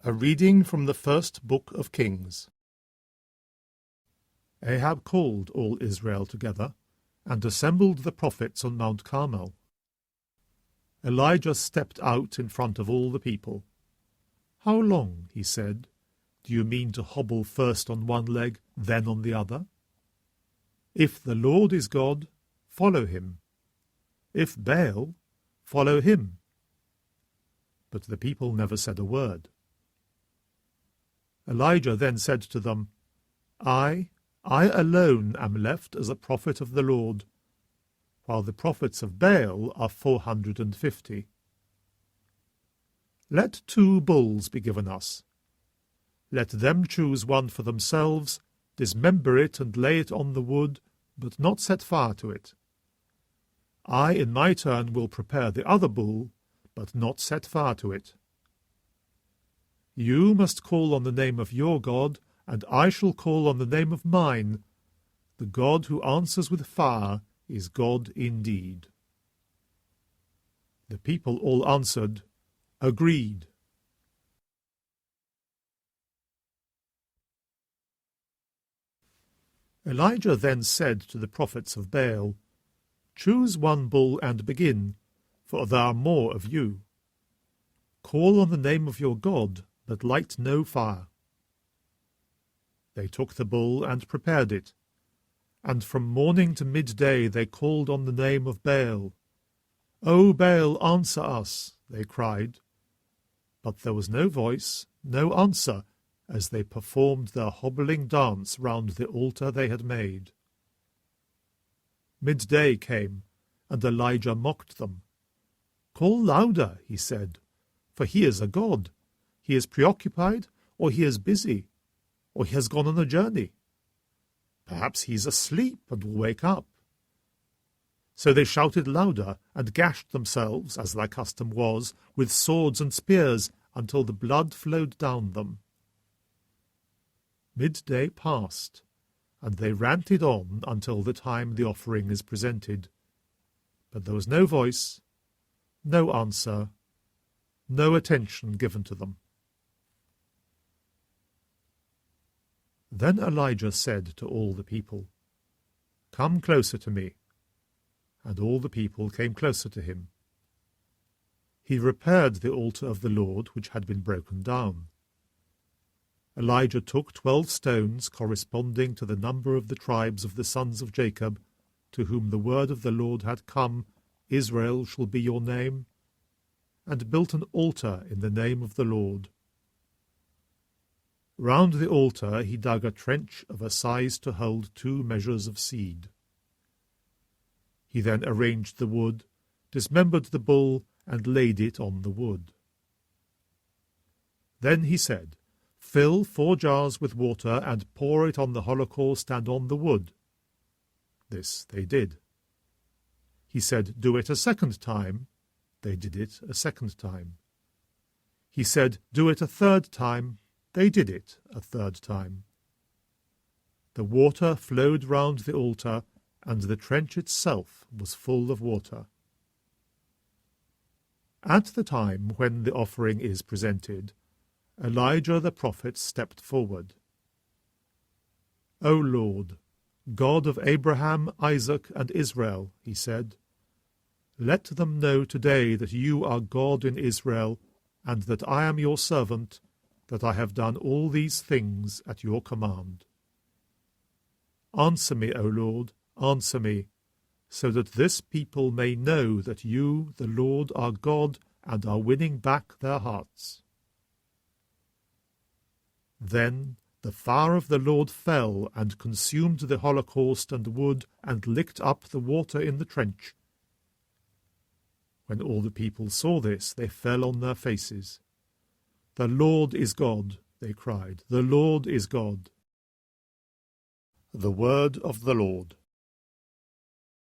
A reading from the first book of Kings. Ahab called all Israel together, and assembled the prophets on Mount Carmel. Elijah stepped out in front of all the people. "How long," he said, "do you mean to hobble first on one leg, then on the other? If the Lord is God, follow him. If Baal, follow him." But the people never said a word. Elijah then said to them, I alone am left as a prophet of the Lord, while the prophets of Baal are 450. Let 2 bulls be given us. Let them choose one for themselves, dismember it and lay it on the wood, but not set fire to it. I in my turn will prepare the other bull, but not set fire to it. You must call on the name of your God, and I shall call on the name of mine. The God who answers with fire is God indeed. The people all answered, Agreed. Elijah then said to the prophets of Baal, Choose 1 bull and begin, for there are more of you. Call on the name of your God, but light no fire. They took the bull and prepared it, and from morning to midday they called on the name of Baal. O Baal, answer us, they cried. But there was no voice, no answer, as they performed their hobbling dance round the altar they had made. Midday came, and Elijah mocked them. Call louder, he said, for he is a god. He is preoccupied, or he is busy, or he has gone on a journey. Perhaps he is asleep and will wake up. So they shouted louder and gashed themselves, as their custom was, with swords and spears, until the blood flowed down them. Midday passed, and they ranted on until the time the offering is presented. But there was no voice, no answer, no attention given to them. Then Elijah said to all the people, Come closer to me. And all the people came closer to him. He repaired the altar of the Lord which had been broken down. Elijah took 12 stones corresponding to the number of the tribes of the sons of Jacob, to whom the word of the Lord had come, Israel shall be your name, and built an altar in the name of the Lord. Round the altar he dug a trench of a size to hold 2 measures of seed. He then arranged the wood, dismembered the bull, and laid it on the wood. Then he said, Fill 4 jars with water and pour it on the holocaust and on the wood. This they did. He said, Do it a 2nd time. They did it a 2nd time. He said, Do it a 3rd time. They did it a 3rd time. The water flowed round the altar, and the trench itself was full of water. At the time when the offering is presented, Elijah the prophet stepped forward. O Lord, God of Abraham, Isaac, and Israel, he said, let them know today that you are God in Israel, and that I am your servant, that I have done all these things at your command. Answer me, O Lord, answer me, so that this people may know that you, the Lord, are God, and are winning back their hearts. Then the fire of the Lord fell and consumed the holocaust and wood, and licked up the water in the trench. When all the people saw this, they fell on their faces. The Lord is God, they cried. The Lord is God. The word of the Lord.